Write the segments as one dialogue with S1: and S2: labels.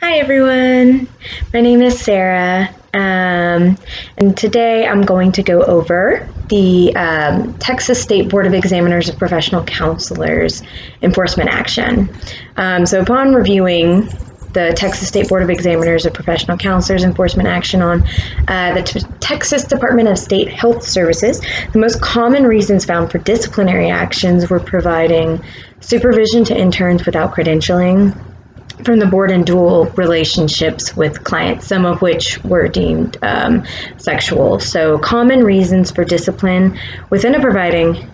S1: Hi everyone, my name is Sarah, and today I'm going to go over the Texas State Board of Examiners of Professional Counselors enforcement action. So upon reviewing the Texas State Board of Examiners of Professional Counselors enforcement action on the Texas Department of State Health Services, the most common reasons found for disciplinary actions were providing supervision to interns without credentialing from the board and dual relationships with clients, some of which were deemed sexual. So common reasons for discipline within a providing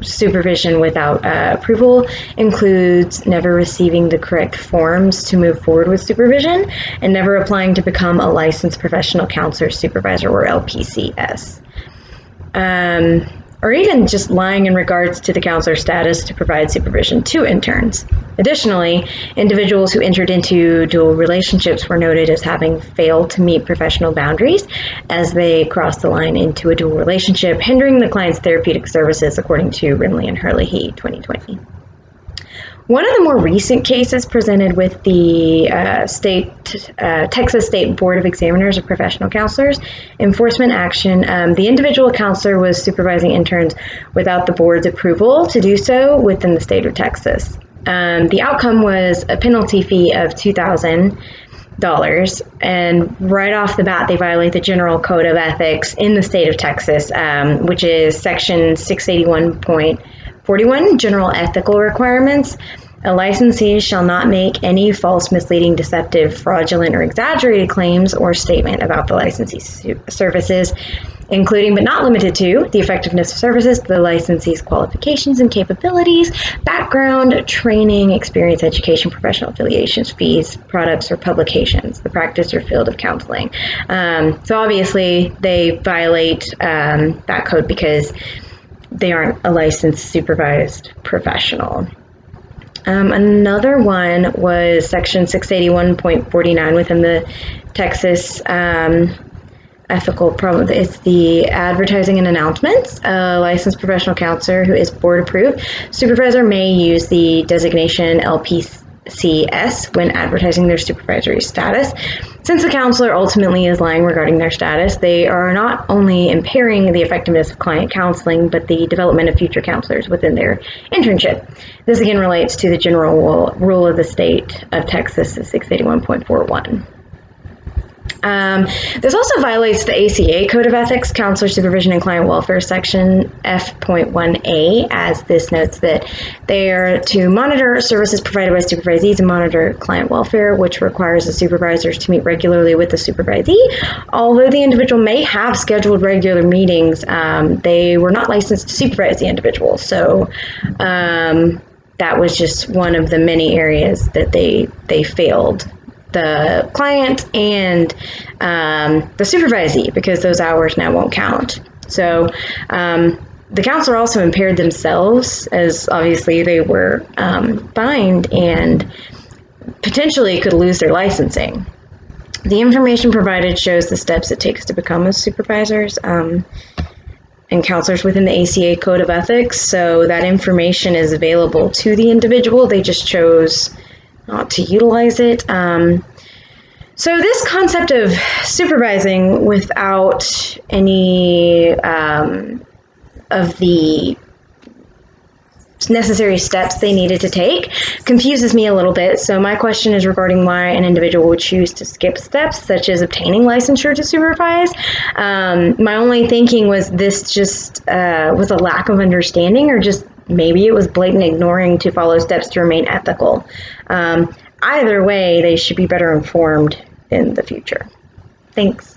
S1: supervision without approval includes never receiving the correct forms to move forward with supervision and never applying to become a licensed professional counselor supervisor, or LPCS. Or even just lying in regards to the counselor status to provide supervision to interns. Additionally, individuals who entered into dual relationships were noted as having failed to meet professional boundaries as they crossed the line into a dual relationship, hindering the client's therapeutic services, according to Remley and Herlihy, 2020. One of the more recent cases presented with the Texas State Board of Examiners of Professional Counselors enforcement action, the individual counselor was supervising interns without the board's approval to do so within the state of Texas. The outcome was a penalty fee of $2,000, and right off the bat, they violate the General Code of Ethics in the state of Texas, which is Section 681.41, General Ethical Requirements. A licensee shall not make any false, misleading, deceptive, fraudulent, or exaggerated claims or statement about the licensee's services, including but not limited to the effectiveness of services, the licensee's qualifications and capabilities, background, training, experience, education, professional affiliations, fees, products, or publications, the practice or field of counseling. So obviously they violate that code because they aren't a licensed supervised professional. Another one was Section 681.49 within the Texas ethical problem. It's the advertising and announcements. A licensed professional counselor who is board approved supervisor may use the designation LPCS when advertising their supervisory status. Since the counselor ultimately is lying regarding their status, they are not only impairing the effectiveness of client counseling, but the development of future counselors within their internship. This again relates to the general rule of the state of Texas, 681.41. This also violates the ACA Code of Ethics, Counselor Supervision and Client Welfare, Section F.1a, as this notes that they are to monitor services provided by supervisees and monitor client welfare, which requires the supervisors to meet regularly with the supervisee. Although the individual may have scheduled regular meetings, they were not licensed to supervise the individual. So that was just one of the many areas that they failed the client and the supervisee, because those hours now won't count. So the counselor also impaired themselves, as obviously they were fined and potentially could lose their licensing. The information provided shows the steps it takes to become a supervisors and counselors within the ACA Code of Ethics. So that information is available to the individual. They just chose not to utilize it. So this concept of supervising without any of the necessary steps they needed to take confuses me a little bit. So my question is regarding why an individual would choose to skip steps such as obtaining licensure to supervise. My only thinking was this just was a lack of understanding, or just maybe it was blatant ignoring to follow steps to remain ethical. Either way, they should be better informed in the future. Thanks.